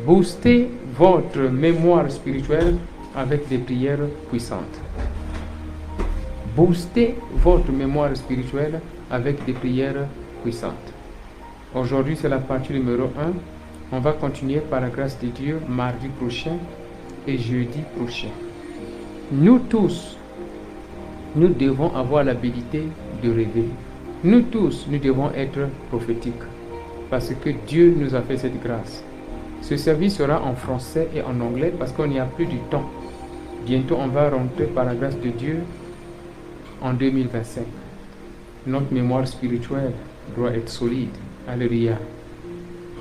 Boostez votre mémoire spirituelle avec des prières puissantes. Boostez votre mémoire spirituelle avec des prières puissantes. Aujourd'hui, c'est la partie numéro 1. On va continuer par la grâce de Dieu mardi prochain et jeudi prochain. Nous tous, nous devons avoir l'habilité de rêver. Nous tous, nous devons être prophétiques parce que Dieu nous a fait cette grâce. Ce service sera en français et en anglais parce qu'on n'y a plus du temps. Bientôt, on va rentrer par la grâce de Dieu en 2025. Notre mémoire spirituelle doit être solide. Alléluia.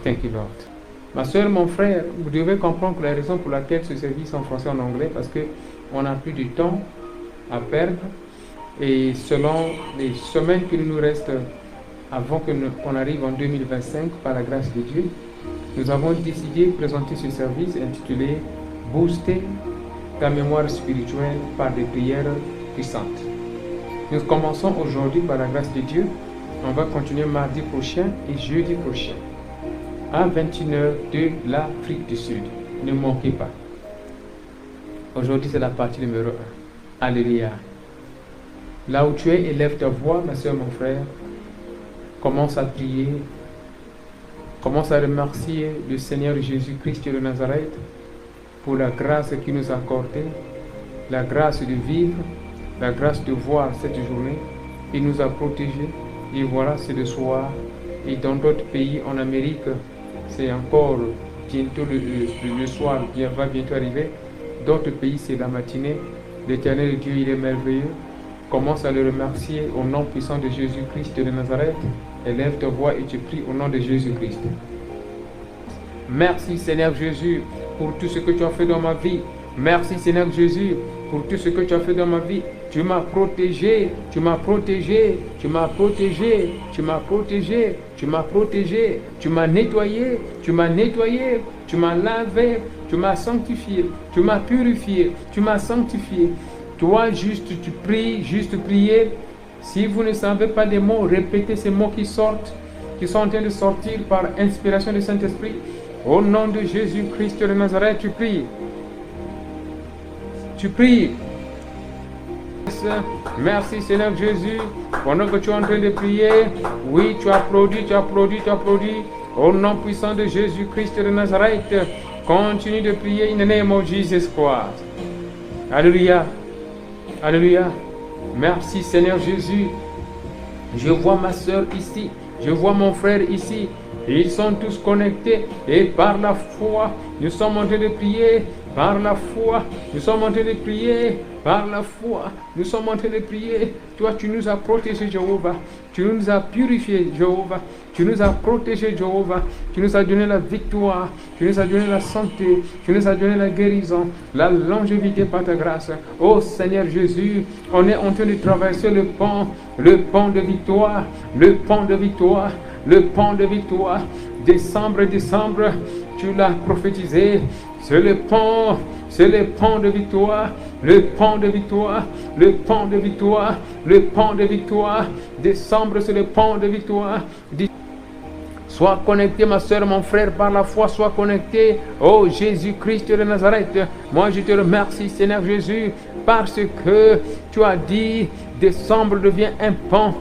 Thank you, Lord. Ma soeur, mon frère, vous devez comprendre que la raison pour laquelle ce service est en français et en anglais, parce qu'on n'a plus de temps à perdre. Et selon les semaines qui nous restent avant qu'on arrive en 2025, par la grâce de Dieu, nous avons décidé de présenter ce service intitulé « Booster ta mémoire spirituelle par des prières puissantes ». Nous commençons aujourd'hui par la grâce de Dieu. On va continuer mardi prochain et jeudi prochain à 21h de l'Afrique du Sud. Ne manquez pas. Aujourd'hui, c'est la partie numéro 1. Alléluia. Là où tu es, élève ta voix, ma soeur, mon frère. Commence à prier. Commence à remercier le Seigneur Jésus-Christ de Nazareth pour la grâce qu'il nous a accordée, la grâce de vivre, la grâce de voir cette journée. Il nous a protégés. Et voilà, c'est le soir. Et dans d'autres pays, en Amérique, c'est encore bientôt le soir, va bientôt arriver. D'autres pays, c'est la matinée. L'Éternel Dieu, il est merveilleux. Commence à le remercier au nom puissant de Jésus-Christ de Nazareth. Élève ta voix et tu pries au nom de Jésus-Christ. Merci Seigneur Jésus pour tout ce que tu as fait dans ma vie. Merci Seigneur Jésus pour tout ce que tu as fait dans ma vie. Tu m'as protégé, tu m'as protégé, tu m'as protégé, tu m'as protégé, tu m'as protégé, tu m'as nettoyé, tu m'as nettoyé, tu m'as lavé, tu m'as sanctifié, tu m'as purifié, tu m'as sanctifié. Toi, juste, tu pries, juste prier. Si vous ne savez pas des mots, répétez ces mots qui sortent, qui sont en train de sortir par inspiration du Saint-Esprit. Au nom de Jésus-Christ de Nazareth, tu pries. Tu pries. Merci Seigneur Jésus. Pendant que tu es en train de prier, oui, tu applaudis, tu applaudis, tu applaudis. Au nom puissant de Jésus-Christ de Nazareth, continue de prier in the name of Jesus Christ. Alléluia. Alléluia. Merci Seigneur Jésus. Je vois ma soeur ici. Je vois mon frère ici. Ils sont tous connectés. Et par la foi, nous sommes en train de prier. Par la foi, nous sommes en train de prier. Par la foi, nous sommes en train de prier. Toi, tu nous as protégés, Jéhovah. Tu nous as purifiés, Jéhovah. Tu nous as protégés, Jéhovah. Tu nous as donné la victoire. Tu nous as donné la santé. Tu nous as donné la guérison. La longévité par ta grâce. Oh Seigneur Jésus, on est en train de traverser le pont de victoire. Le pont de victoire. Le pont de victoire. Décembre, tu l'as prophétisé. C'est le pont de victoire, le pont de victoire, le pont de victoire, le pont de victoire. Décembre, c'est le pont de victoire. Sois connecté, ma soeur, mon frère, par la foi, sois connecté. Oh Jésus-Christ de Nazareth, moi je te remercie, Seigneur Jésus, parce que tu as dit, décembre devient un pont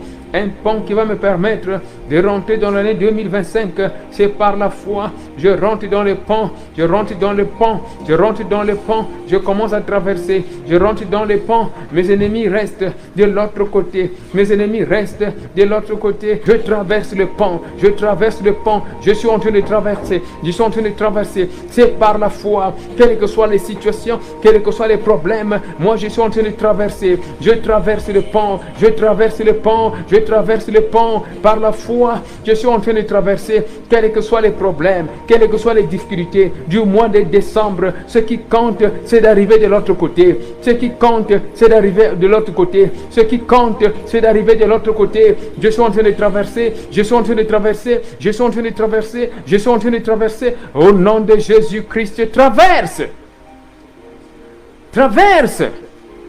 qui va me permettre de rentrer dans l'année 2025. C'est par la foi. Je rentre dans le pont. Je rentre dans le pont. Je rentre dans le pont. Je commence à traverser. Je rentre dans le pont. Mes ennemis restent de l'autre côté. Mes ennemis restent de l'autre côté. Je traverse le pont. Je traverse le pont. Je suis en train de traverser. Je suis en train de traverser. C'est par la foi. Quelles que soient les situations, quels que soient les problèmes, moi je suis en train de traverser. Je traverse le pont. Je traverse le pont. Je traverse le pont par la foi. Je suis en train de traverser, quels que soient les problèmes, quelles que soient les difficultés du mois de décembre. Ce qui compte, c'est d'arriver de l'autre côté. Ce qui compte, c'est d'arriver de l'autre côté. Ce qui compte, c'est d'arriver de l'autre côté. Je suis en train de traverser. Je suis en train de traverser. Je suis en train de traverser. Je suis en train de traverser. Au nom de Jésus-Christ, traverse. Traverse.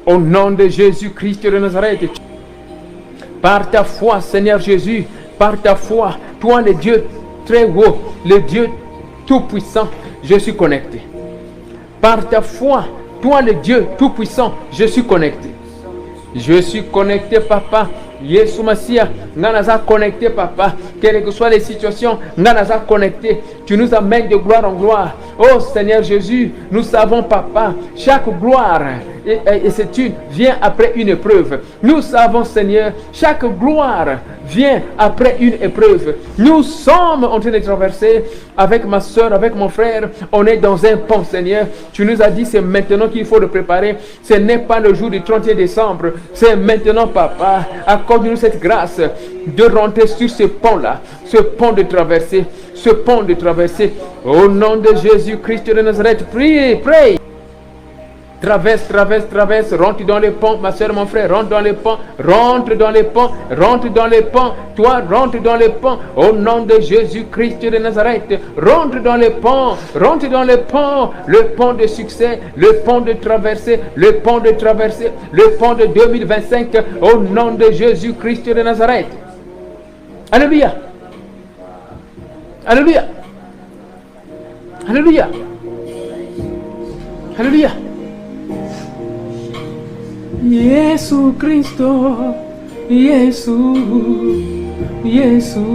Au nom de Jésus-Christ de Nazareth. Par ta foi, Seigneur Jésus, par ta foi, toi le Dieu très haut, le Dieu tout-puissant, je suis connecté. Par ta foi, toi le Dieu Tout-Puissant, je suis connecté. Je suis connecté, Papa. Yesu Massia, Nanaza connecté, Papa. Quelles que soient les situations, Nanaza connecté. Tu nous amènes de gloire en gloire. Oh Seigneur Jésus, nous savons, Papa, chaque gloire et c'est une vient après une épreuve. Nous savons, Seigneur, chaque gloire vient après une épreuve. Nous sommes en train de traverser avec ma soeur, avec mon frère. On est dans un pont, Seigneur. Tu nous as dit c'est maintenant qu'il faut le préparer. Ce n'est pas le jour du 31 décembre. C'est maintenant, Papa. Accorde-nous cette grâce de rentrer sur ce pont-là, ce pont de traversée, ce pont de traversée. Au nom de Jésus-Christ de Nazareth, priez, prie. Traverse, traverse, traverse, rentre dans les ponts, ma soeur, mon frère, rentre dans les ponts, rentre dans les ponts, rentre dans les ponts, toi, rentre dans les ponts, au nom de Jésus-Christ de Nazareth, rentre dans les ponts, le pont de succès, le pont de traversée, le pont de traversée, le pont de 2025, au nom de Jésus-Christ de Nazareth. Alléluia. Alléluia. Alléluia. Alléluia. Yesu Cristo, Yesu, Yesu,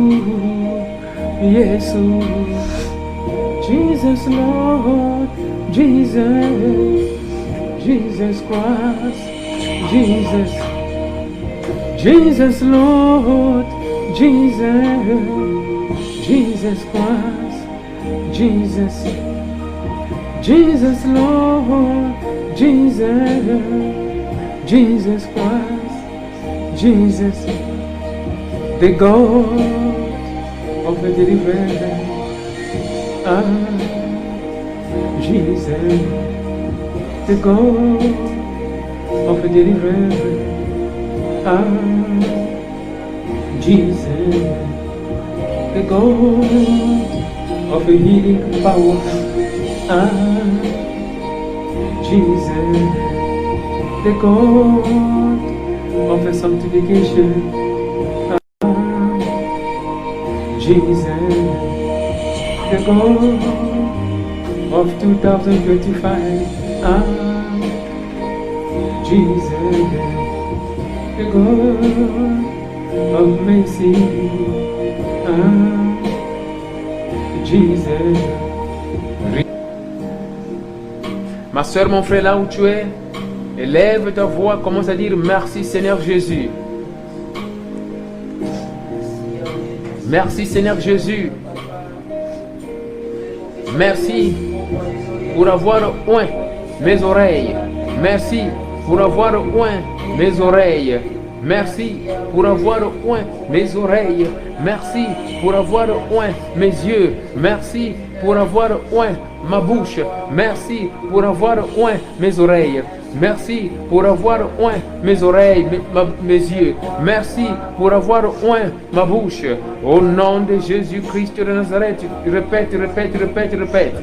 Yesu, Jesus Lord, Jesus, Jesus Christ, Jesus, Jesus Lord, Jesus, Jesus Christ, Jesus, Jesus Lord, Jesus. Jesus Christ, Jesus, the God of the deliverance. Jesus, the God of the deliverance. Jesus, the God of the healing power. Jesus. The God of the sanctification, Jesus, the God of 2025, Jesus, the God of mercy, Jesus. Ma soeur, mon frère, là où tu es, élève ta voix, commence à dire merci Seigneur Jésus. Merci Seigneur Jésus. Merci pour avoir oint mes oreilles. Merci pour avoir oint mes oreilles. Merci pour avoir oint mes oreilles. Merci pour avoir oint mes yeux. Merci pour avoir oint ma bouche. Merci pour avoir oint mes oreilles. Merci pour avoir oint mes oreilles, mes yeux. Merci pour avoir oint ma bouche. Au nom de Jésus-Christ de Nazareth, répète, répète, répète, répète.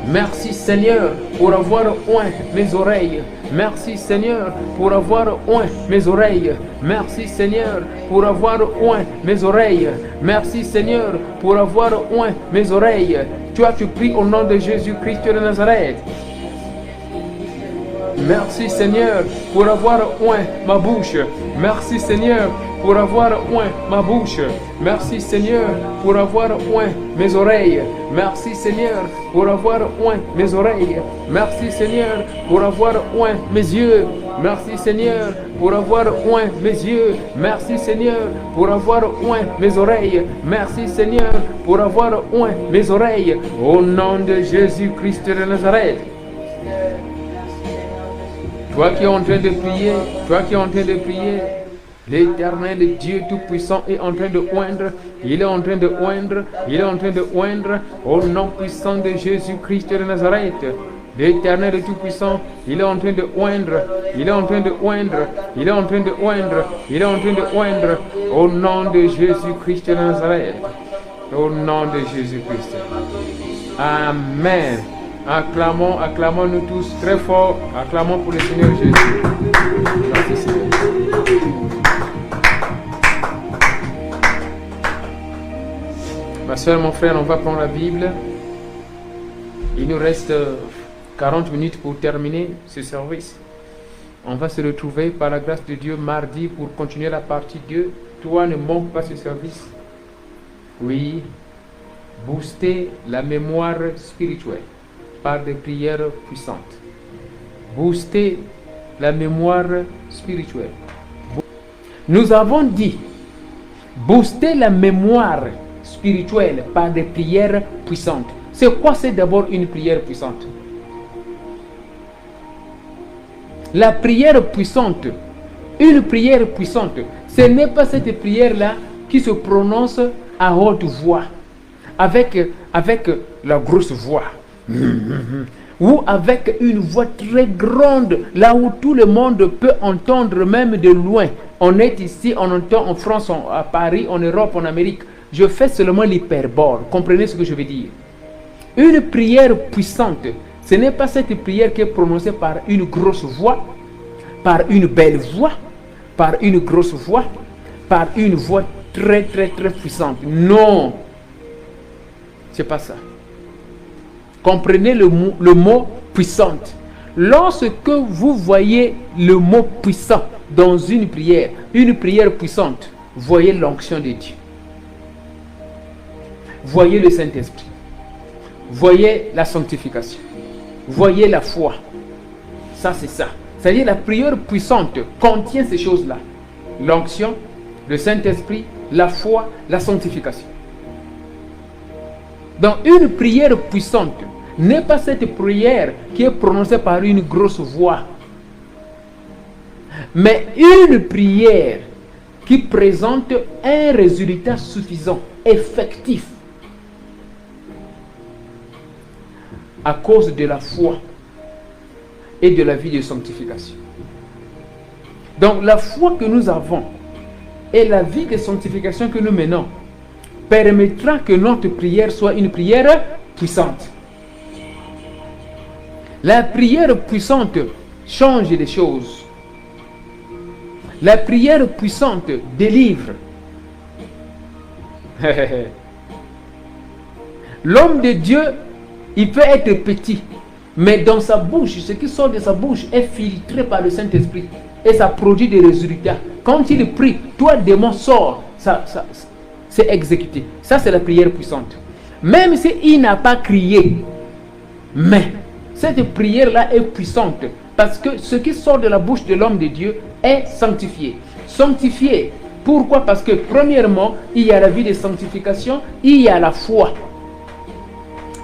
Merci Seigneur pour avoir oint mes oreilles. Merci Seigneur pour avoir oint mes oreilles. Merci Seigneur pour avoir oint mes oreilles. Merci Seigneur pour avoir oint mes oreilles. Toi tu pries au nom de Jésus-Christ de Nazareth. Merci Seigneur pour avoir oint ma bouche. Merci Seigneur pour avoir oint ma bouche. Merci Seigneur pour avoir oint mes oreilles. Merci Seigneur pour avoir oint mes oreilles. Merci Seigneur pour avoir oint mes yeux. Merci Seigneur pour avoir oint mes yeux. Merci Seigneur pour avoir oint mes oreilles. Merci Seigneur pour avoir oint mes oreilles. Au nom de Jésus-Christ de Nazareth. Toi qui es en train de prier, toi qui es en train de prier, l'Éternel Dieu Tout-Puissant est en train de oindre, il est en train de oindre, il est en train de oindre au nom puissant de Jésus-Christ de Nazareth. L'Éternel Tout-Puissant, il est en train de oindre, il est en train de oindre, il est en train de oindre, il est en train de oindre au nom de Jésus-Christ de Nazareth. Au nom de Jésus-Christ. Amen. Acclamons, acclamons-nous tous très fort. Acclamons pour le Seigneur Jésus. Merci Seigneur. soeur, mon frère, on va prendre la Bible. Il nous reste 40 minutes pour terminer ce service. On va se retrouver par la grâce de Dieu mardi pour continuer la partie 2. Toi, ne manque pas ce service. Oui, booster la mémoire spirituelle par des prières puissantes. Booster la mémoire spirituelle. Nous avons dit booster la mémoire spirituelle par des prières puissantes. C'est quoi? C'est d'abord une prière puissante. La prière puissante, une prière puissante, ce n'est pas cette prière-là qui se prononce à haute voix, avec la grosse voix, ou avec une voix très grande, là où tout le monde peut entendre même de loin. On est ici, on entend en France, à Paris, en Europe, en Amérique. Je fais seulement l'hyperbole. Comprenez ce que je veux dire? Une prière puissante, ce n'est pas cette prière qui est prononcée par une grosse voix, par une belle voix, par une grosse voix, par une voix très puissante. Non, c'est pas ça. Comprenez le mot puissante. Lorsque vous voyez le mot puissant dans une prière puissante, voyez l'onction de Dieu. Voyez le Saint-Esprit. Voyez la sanctification. Voyez la foi. Ça, c'est ça. C'est-à-dire la prière puissante contient ces choses-là. L'onction, le Saint-Esprit, la foi, la sanctification. Donc une prière puissante n'est pas cette prière qui est prononcée par une grosse voix, mais une prière qui présente un résultat suffisant, effectif, à cause de la foi et de la vie de sanctification. Donc la foi que nous avons et la vie de sanctification que nous menons permettra que notre prière soit une prière puissante. La prière puissante change les choses. La prière puissante délivre. L'homme de Dieu, il peut être petit, mais dans sa bouche, ce qui sort de sa bouche est filtré par le Saint-Esprit et ça produit des résultats. Quand il prie, toi, démon, sort, c'est exécuté. Ça, c'est la prière puissante. Même s'il n'a pas crié, mais cette prière-là est puissante parce que ce qui sort de la bouche de l'homme de Dieu est sanctifié. Sanctifié. Pourquoi? Parce que premièrement, il y a la vie de sanctification, il y a la foi,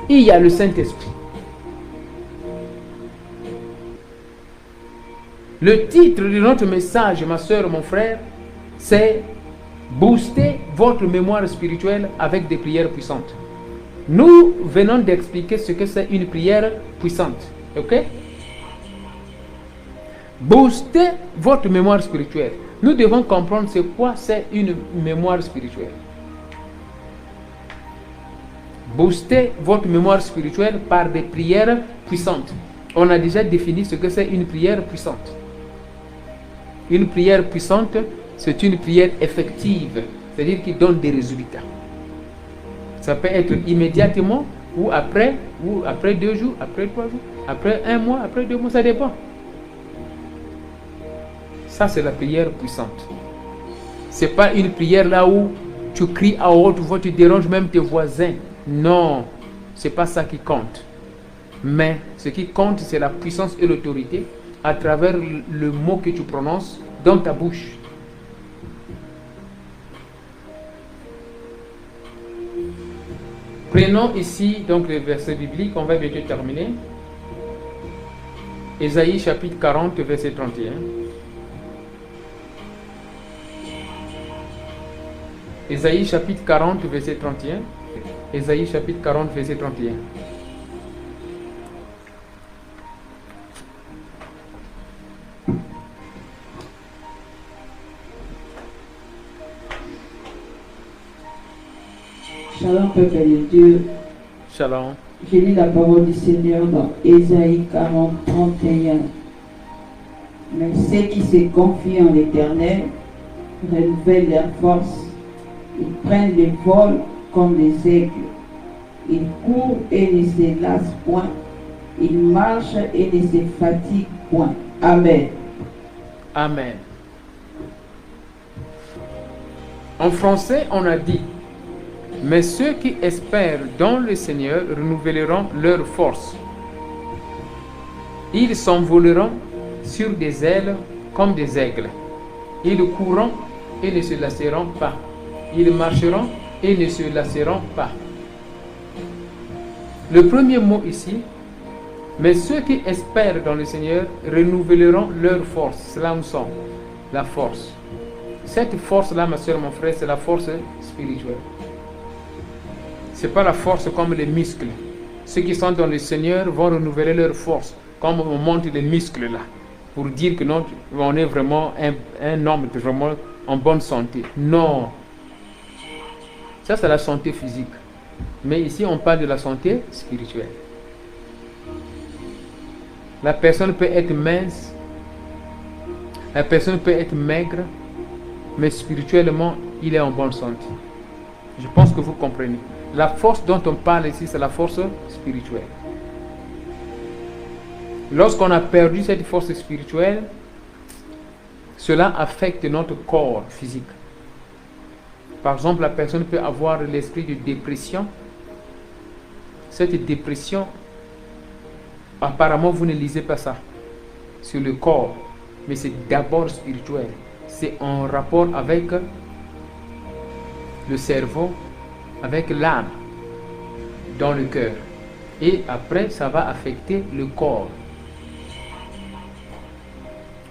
il y a le Saint-Esprit. Le titre de notre message, ma soeur, mon frère, c'est booster votre mémoire spirituelle avec des prières puissantes. Nous venons d'expliquer ce que c'est une prière puissante. Ok? Booster votre mémoire spirituelle. Nous devons comprendre c'est quoi c'est une mémoire spirituelle. Booster votre mémoire spirituelle par des prières puissantes. On a déjà défini ce que c'est une prière puissante. Une prière puissante, c'est une prière effective, c'est-à-dire qui donne des résultats. Ça peut être immédiatement, ou après 2 jours, après 3 jours, après 1 mois, après 2 mois, ça dépend. Ça, c'est la prière puissante. Ce n'est pas une prière là où tu cries à haute voix, tu déranges même tes voisins. Non, ce n'est pas ça qui compte. Mais ce qui compte, c'est la puissance et l'autorité à travers le mot que tu prononces dans ta bouche. Prenons ici donc le verset biblique, on va bientôt terminer. Ésaïe chapitre 40, verset 31. Ésaïe chapitre 40, verset 31. Ésaïe chapitre 40, verset 31. Shalom, peuple de Dieu. Shalom. Je lis la parole du Seigneur dans Ésaïe 40, 31. Mais ceux qui se confient en l'Éternel renouvellent leur force. Ils prennent le vol comme des aigles. Ils courent et ne se lassent point. Ils marchent et ne se fatiguent point. Amen. Amen. En français, on a dit, mais ceux qui espèrent dans le Seigneur renouvelleront leur force. Ils s'envoleront sur des ailes comme des aigles. Ils courront et ne se lasseront pas. Ils marcheront et ne se lasseront pas. Le premier mot ici, mais ceux qui espèrent dans le Seigneur renouvelleront leur force. C'est là où nous sommes, la force. Cette force-là, ma soeur, mon frère, c'est la force spirituelle. Ce n'est pas la force comme les muscles. Ceux qui sont dans le Seigneur vont renouveler leur force, comme on monte les muscles là, pour dire que non, on est vraiment un homme vraiment en bonne santé. Non. Ça, c'est la santé physique. Mais ici, on parle de la santé spirituelle. La personne peut être mince, la personne peut être maigre, mais spirituellement, il est en bonne santé. Je pense que vous comprenez. La force dont on parle ici, c'est la force spirituelle. Lorsqu'on a perdu cette force spirituelle, cela affecte notre corps physique. Par exemple, la personne peut avoir l'esprit de dépression. Cette dépression, apparemment, vous ne lisez pas ça sur le corps, mais c'est d'abord spirituel. C'est en rapport avec le cerveau, avec l'âme, dans le cœur. Et après, ça va affecter le corps.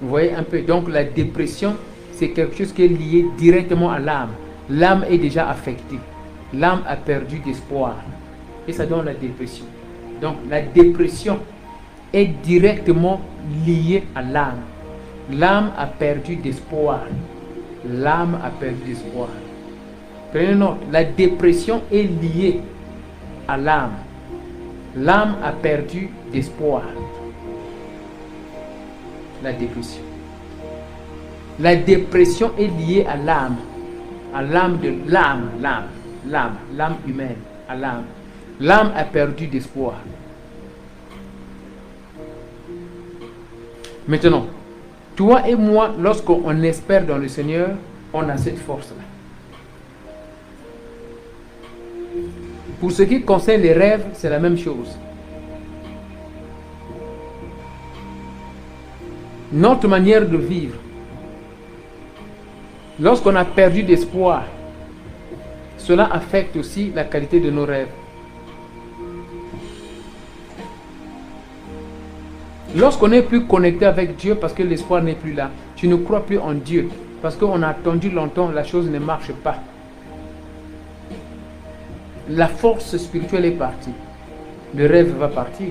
Vous voyez un peu, donc la dépression, c'est quelque chose qui est lié directement à l'âme. L'âme est déjà affectée. L'âme a perdu d'espoir. Et ça donne la dépression. Donc la dépression est directement liée à l'âme. L'âme a perdu d'espoir. L'âme a perdu d'espoir. Prenez note, la dépression est liée à l'âme. L'âme a perdu d'espoir. La dépression. La dépression est liée à l'âme. À l'âme de l'âme humaine, à l'âme. L'âme a perdu d'espoir. Maintenant, toi et moi, lorsqu'on espère dans le Seigneur, on a cette force-là. Pour ce qui concerne les rêves, c'est la même chose. Notre manière de vivre, lorsqu'on a perdu d'espoir, cela affecte aussi la qualité de nos rêves. Lorsqu'on n'est plus connecté avec Dieu parce que l'espoir n'est plus là, tu ne crois plus en Dieu parce qu'on a attendu longtemps, la chose ne marche pas. La force spirituelle est partie. Le rêve va partir.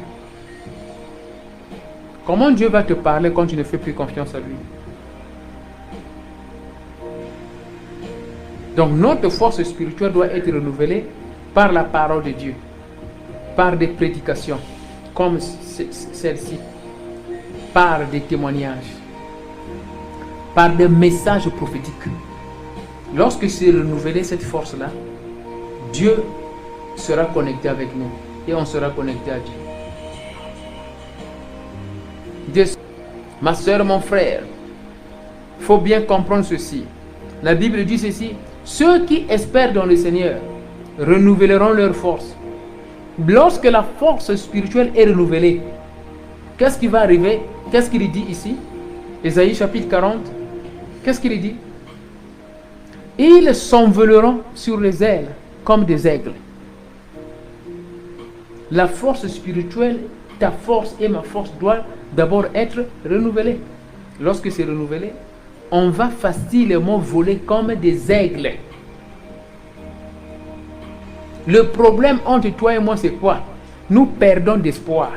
Comment Dieu va te parler quand tu ne fais plus confiance à lui? Donc notre force spirituelle doit être renouvelée par la parole de Dieu, par des prédications comme celle-ci, par des témoignages, par des messages prophétiques. Lorsque c'est renouvelé cette force-là, Dieu sera connecté avec nous et on sera connecté à Dieu. Ma soeur, mon frère, il faut bien comprendre ceci. La Bible dit ceci: ceux qui espèrent dans le Seigneur renouvelleront leur force. Lorsque la force spirituelle est renouvelée, qu'est-ce qui va arriver? Qu'est-ce qu'il dit ici? Ésaïe chapitre 40. Qu'est-ce qu'il dit? Ils s'envoleront sur les ailes comme des aigles. La force spirituelle, ta force et ma force doivent d'abord être renouvelées. Lorsque c'est renouvelé, on va facilement voler comme des aigles. Le problème entre toi et moi, c'est quoi? Nous perdons d'espoir.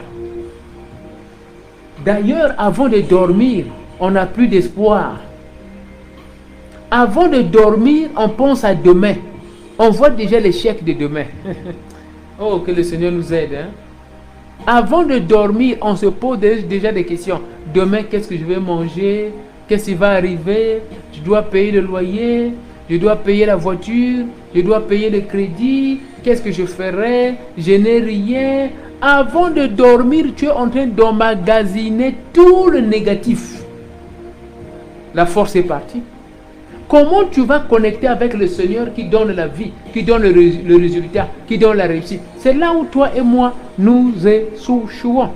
D'ailleurs, avant de dormir, on n'a plus d'espoir. Avant de dormir, on pense à demain. On voit déjà l'échec de demain. Oh, que le Seigneur nous aide. Hein? Avant de dormir, on se pose déjà des questions. Demain, qu'est-ce que je vais manger? Qu'est-ce qui va arriver? Je dois payer le loyer, je dois payer la voiture, je dois payer le crédit, qu'est-ce que je ferai, je n'ai rien. Avant de dormir, tu es en train d'emmagasiner tout le négatif. La force est partie. Comment tu vas connecter avec le Seigneur qui donne la vie, qui donne le résultat, qui donne la réussite? C'est là où toi et moi, nous échouons.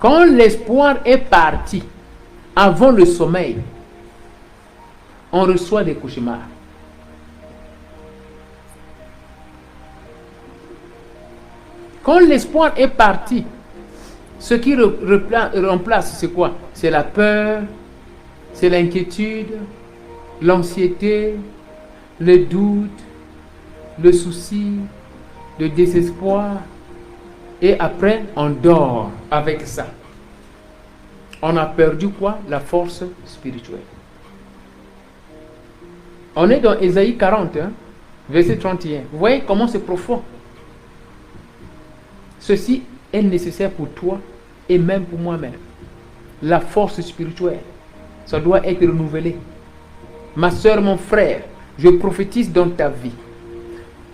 Quand l'espoir est parti, avant le sommeil, on reçoit des cauchemars. Quand l'espoir est parti, ce qui remplace, c'est quoi? C'est la peur, c'est l'inquiétude, l'anxiété, le doute, le souci, le désespoir. Et après, on dort avec ça. On a perdu quoi? La force spirituelle. On est dans Ésaïe 40, verset 31. Vous voyez comment c'est profond. Ceci est nécessaire pour toi et même pour moi-même. La force spirituelle, ça doit être renouvelé. Ma soeur, mon frère, je prophétise dans ta vie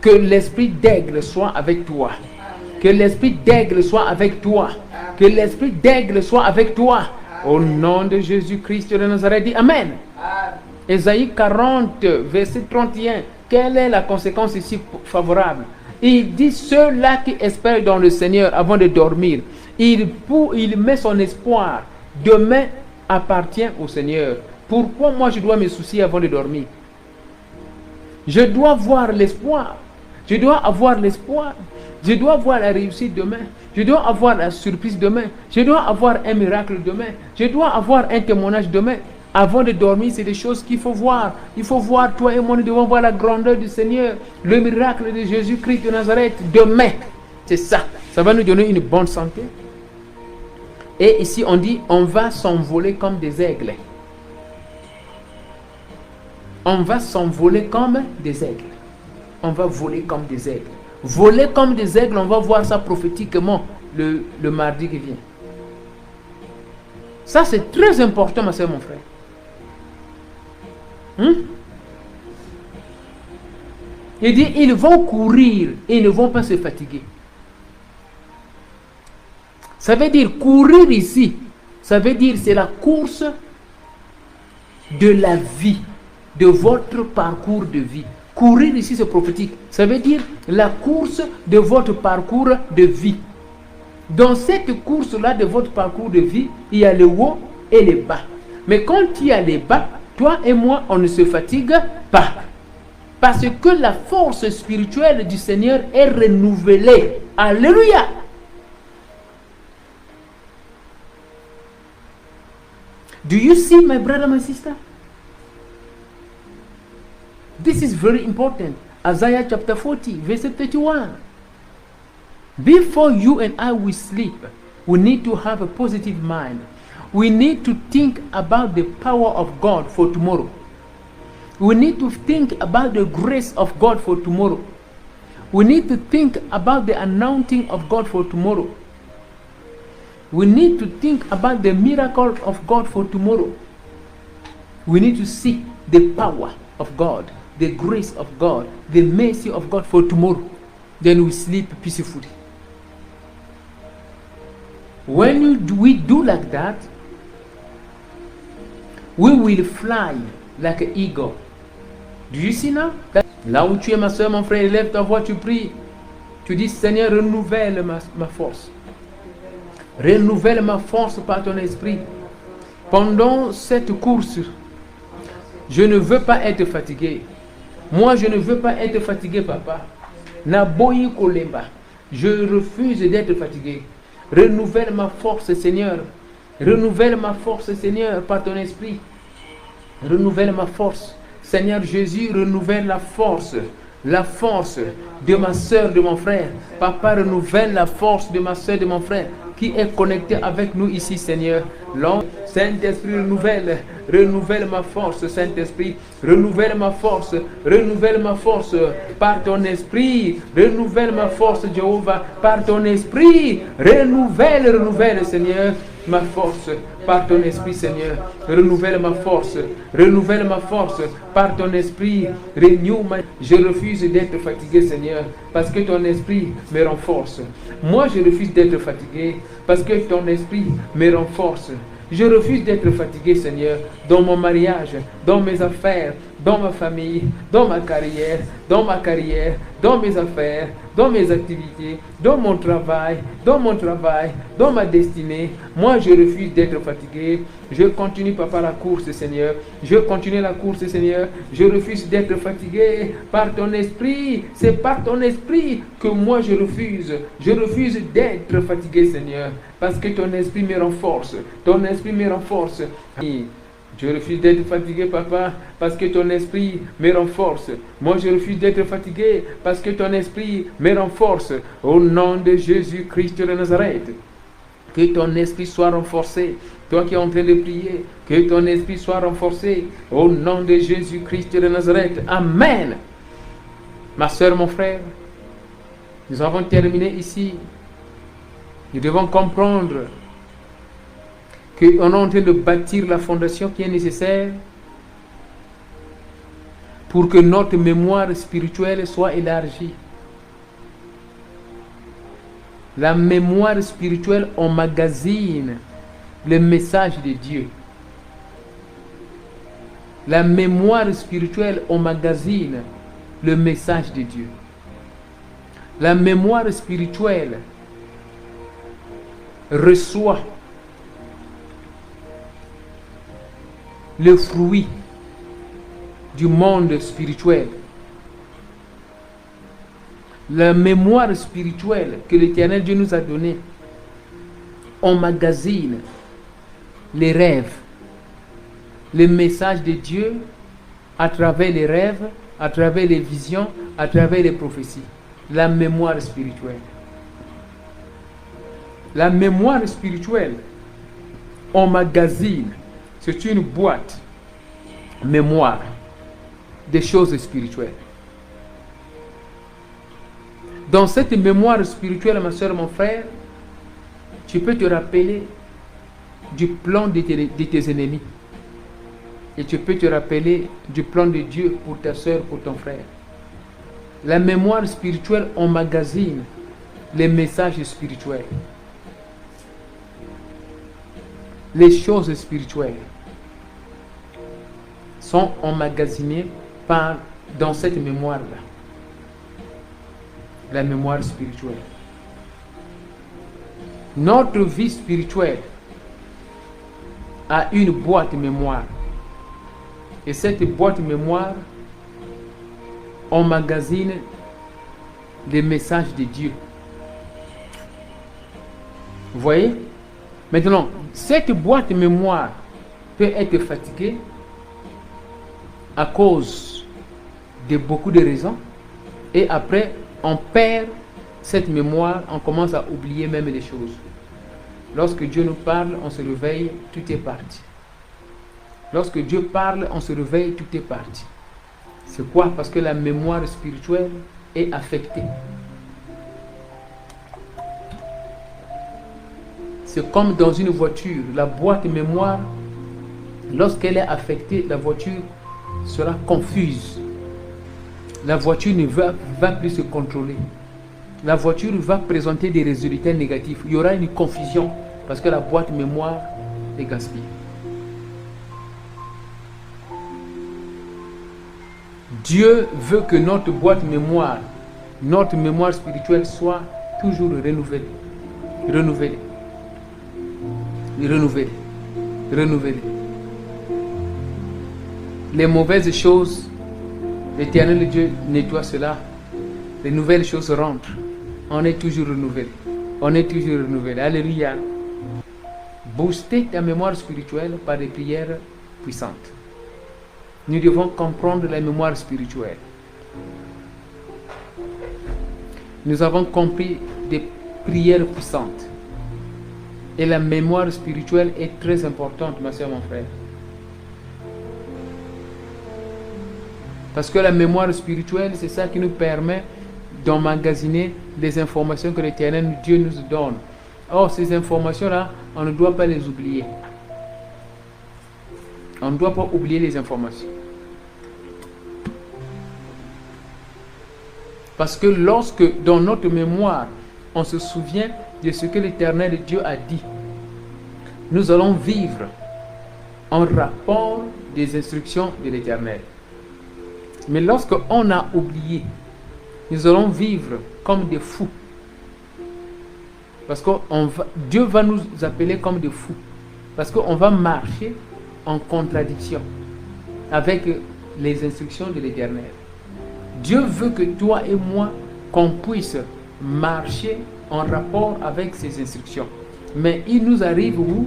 que l'esprit d'aigle soit avec toi. Que l'esprit d'aigle soit avec toi. Que l'esprit d'aigle soit avec toi. Au nom de Jésus-Christ de Nazareth, dit Amen. Ésaïe 40, verset 31. Quelle est la conséquence ici favorable? Il dit ceux-là qui espèrent dans le Seigneur avant de dormir, il met son espoir. Demain appartient au Seigneur. Pourquoi moi je dois me soucier avant de dormir? Je dois voir l'espoir. Je dois avoir l'espoir. Je dois avoir la réussite demain. Je dois avoir la surprise demain. Je dois avoir un miracle demain. Je dois avoir un témoignage demain. Avant de dormir, c'est des choses qu'il faut voir. Il faut voir, toi et moi, nous devons voir la grandeur du Seigneur, le miracle de Jésus-Christ de Nazareth demain. C'est ça. Ça va nous donner une bonne santé. Et ici, on dit, on va s'envoler comme des aigles. On va s'envoler comme des aigles. On va voler comme des aigles. Voler comme des aigles, on va voir ça prophétiquement le mardi qui vient. Ça, c'est très important, ma soeur, mon frère. Il dit, ils vont courir et ils ne vont pas se fatiguer. Ça veut dire courir ici. Ça veut dire c'est la course de la vie, de votre parcours de vie. Courir ici, c'est prophétique. Ça veut dire la course de votre parcours de vie. Dans cette course-là de votre parcours de vie, il y a le haut et le bas. Mais quand il y a les bas, toi et moi, on ne se fatigue pas. Parce que la force spirituelle du Seigneur est renouvelée. Alléluia! Do you see, my brother, my sister? This is very important. Isaiah chapter 40, verse 31. Before you and I will sleep, we need to have a positive mind. We need to think about the power of God for tomorrow. We need to think about the grace of God for tomorrow. We need to think about the anointing of God for tomorrow. We need to think about the miracle of God for tomorrow. We need to seek the power of God, the grace of God, the mercy of God for tomorrow. Then we sleep peacefully. When we do like that, we will fly like an eagle. Do you see now? Là où tu es, ma soeur, mon frère, lève ta voix, tu pries. Tu dis, Seigneur, renouvelle ma force. Renouvelle ma force par ton esprit. Pendant cette course, je ne veux pas être fatigué. Moi, je ne veux pas être fatigué, papa. Naboyi Kolemba. Je refuse d'être fatigué. Renouvelle ma force, Seigneur. Renouvelle ma force, Seigneur, par ton esprit. Renouvelle ma force. Seigneur Jésus, renouvelle la force de ma soeur, de mon frère. Papa, renouvelle la force de ma soeur, de mon frère, qui est connecté avec nous ici, Seigneur. Saint-Esprit, renouvelle ma force, Saint-Esprit, renouvelle ma force par ton esprit, renouvelle ma force, Jéhovah, par ton esprit, renouvelle, Seigneur, ma force par ton esprit, Seigneur, renouvelle ma force par ton esprit, je refuse d'être fatigué, Seigneur, parce que ton esprit me renforce. Moi, je refuse d'être fatigué, parce que ton esprit me renforce. Je refuse d'être fatigué, Seigneur, dans mon mariage, dans mes affaires, dans ma famille, dans ma carrière, dans mes affaires, dans mes activités, dans mon travail, dans ma destinée. Moi, je refuse d'être fatigué. Je continue, Papa, la course, Seigneur. Je continue la course, Seigneur. Je refuse d'être fatigué par ton esprit. C'est par ton esprit que moi, je refuse. Je refuse d'être fatigué, Seigneur, parce que ton esprit me renforce. Ton esprit me renforce. Je refuse d'être fatigué, Papa, parce que ton esprit me renforce. Moi, je refuse d'être fatigué parce que ton esprit me renforce. Au nom de Jésus-Christ de Nazareth, que ton esprit soit renforcé. Toi qui es en train de prier, que ton esprit soit renforcé. Au nom de Jésus-Christ de Nazareth. Amen. Ma soeur, mon frère, nous avons terminé ici. Nous devons comprendre qu'on est en train de bâtir la fondation qui est nécessaire pour que notre mémoire spirituelle soit élargie. La mémoire spirituelle emmagasine le message de Dieu. La mémoire spirituelle emmagasine le message de Dieu. La mémoire spirituelle reçoit le fruit du monde spirituel. La mémoire spirituelle que l'Éternel Dieu nous a donnée emmagasine les rêves, le message de Dieu à travers les rêves, à travers les visions, à travers les prophéties. La mémoire spirituelle. La mémoire spirituelle emmagasine. C'est une boîte mémoire des choses spirituelles. Dans cette mémoire spirituelle, ma soeur, mon frère, tu peux te rappeler du plan de tes ennemis. Et tu peux te rappeler du plan de Dieu pour ta soeur, pour ton frère. La mémoire spirituelle emmagasine les messages spirituels. Les choses spirituelles sont emmagasinées dans cette mémoire-là. La mémoire spirituelle. Notre vie spirituelle a une boîte mémoire. Et cette boîte mémoire emmagasine les messages de Dieu. Vous voyez? Maintenant, cette boîte mémoire peut être fatiguée à cause de beaucoup de raisons. Et après, on perd cette mémoire, on commence à oublier même les choses. Lorsque Dieu nous parle, on se réveille, tout est parti. Lorsque Dieu parle, on se réveille, tout est parti. C'est quoi? Parce que la mémoire spirituelle est affectée. C'est comme dans une voiture. La boîte mémoire, lorsqu'elle est affectée, la voiture sera confuse. La voiture ne va plus se contrôler. La voiture va présenter des résultats négatifs. Il y aura une confusion parce que la boîte mémoire est gaspillée. Dieu veut que notre boîte mémoire, notre mémoire spirituelle soit toujours renouvelée. Renouvelée. Renouvelée. Renouvelée. Les mauvaises choses, l'Éternel Dieu nettoie cela. Les nouvelles choses rentrent. On est toujours renouvelé. On est toujours renouvelé. Alléluia. Booster ta mémoire spirituelle par des prières puissantes. Nous devons comprendre la mémoire spirituelle. Nous avons compris des prières puissantes. Et la mémoire spirituelle est très importante, ma soeur, mon frère. Parce que la mémoire spirituelle, c'est ça qui nous permet d'emmagasiner les informations que l'Éternel Dieu nous donne. Or, ces informations-là, on ne doit pas les oublier. On ne doit pas oublier les informations. Parce que lorsque, dans notre mémoire, on se souvient de ce que l'Éternel Dieu a dit, nous allons vivre en rapport des instructions de l'Éternel. Mais lorsqu'on a oublié, nous allons vivre comme des fous. Parce que Dieu va nous appeler comme des fous. Parce qu'on va marcher en contradiction avec les instructions de l'Éternel. Dieu veut que toi et moi, qu'on puisse marcher en rapport avec ses instructions. Mais il nous arrive où,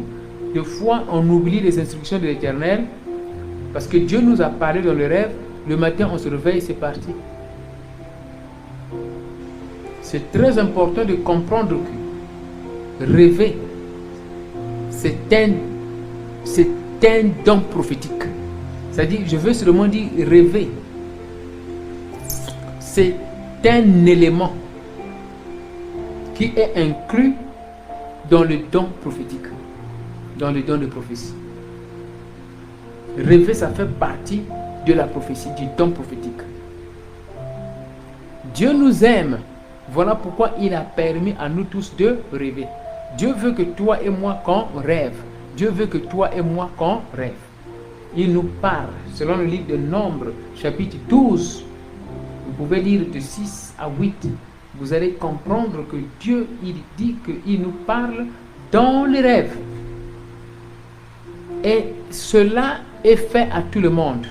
des fois, on oublie les instructions de l'Éternel, parce que Dieu nous a parlé dans le rêve, le matin on se réveille, c'est parti. C'est très important de comprendre que rêver, c'est un don prophétique. C'est-à-dire, je veux seulement dire rêver. C'est un élément qui est inclus dans le don prophétique, dans le don de prophétie. Rêver, ça fait partie de la prophétie, du don prophétique. Dieu nous aime. Voilà pourquoi il a permis à nous tous de rêver. Dieu veut que toi et moi qu'on rêve. Dieu veut que toi et moi qu'on rêve. Il nous parle, selon le livre de Nombres, chapitre 12. Vous pouvez lire de 6 à 8. Vous allez comprendre que Dieu, il dit qu'il nous parle dans les rêves. Et cela est fait à tout le monde.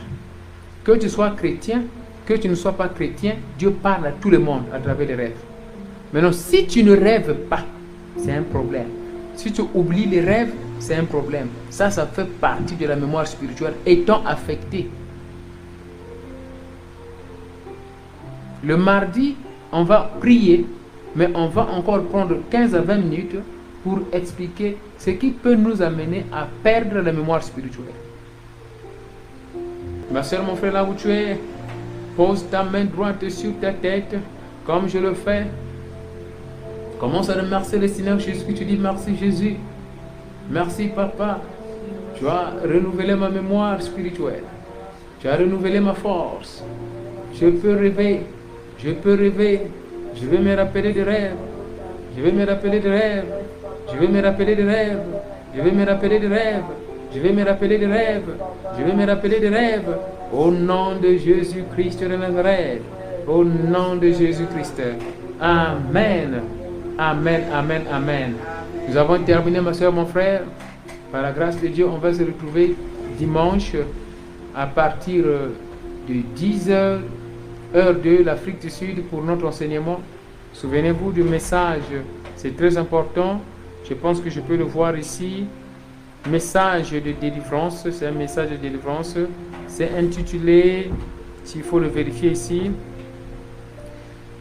Que tu sois chrétien, que tu ne sois pas chrétien, Dieu parle à tout le monde à travers les rêves. Maintenant, si tu ne rêves pas, c'est un problème. Si tu oublies les rêves, c'est un problème. Ça fait partie de la mémoire spirituelle étant affectée. Le mardi, on va prier, mais on va encore prendre 15 à 20 minutes pour expliquer ce qui peut nous amener à perdre la mémoire spirituelle. Ma soeur, mon frère, là où tu es, pose ta main droite sur ta tête, comme je le fais. Commence à remercier le Seigneur Jésus, que tu dis merci Jésus. Merci Papa. Tu as renouvelé ma mémoire spirituelle. Tu as renouvelé ma force. Je peux rêver. Je peux rêver. Je vais me rappeler des rêves. Je vais me rappeler des rêves. Je vais me rappeler des rêves. Je vais me rappeler des rêves. Je vais me rappeler des rêves. Je vais me rappeler des rêves. Au nom de Jésus-Christ de Nazareth. Au nom de Jésus-Christ. Amen. Amen, amen, amen. Nous avons terminé, ma soeur, mon frère. Par la grâce de Dieu, on va se retrouver dimanche à partir de 10h, heure de l'Afrique du Sud, pour notre enseignement. Souvenez-vous du message, c'est très important. Je pense que je peux le voir ici. Message de délivrance, c'est un message de délivrance. C'est intitulé, s'il faut le vérifier ici,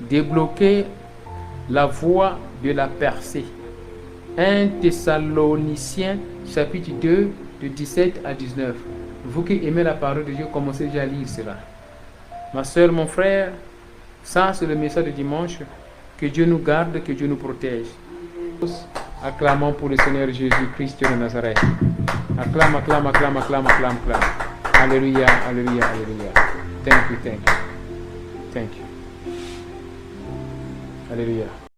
débloquer la voie de la percée. 1 Thessaloniciens chapitre 2 de 17 à 19. Vous qui aimez la parole de Dieu, commencez déjà à lire cela. Ma soeur, mon frère, ça c'est le message de dimanche. Que Dieu nous garde, que Dieu nous protège. Acclamons pour le Seigneur Jésus-Christ de Nazareth. Acclame, acclame, acclame, acclame, acclame, acclame. Alléluia, alléluia, alléluia. Thank you, thank you. Thank you. Alléluia.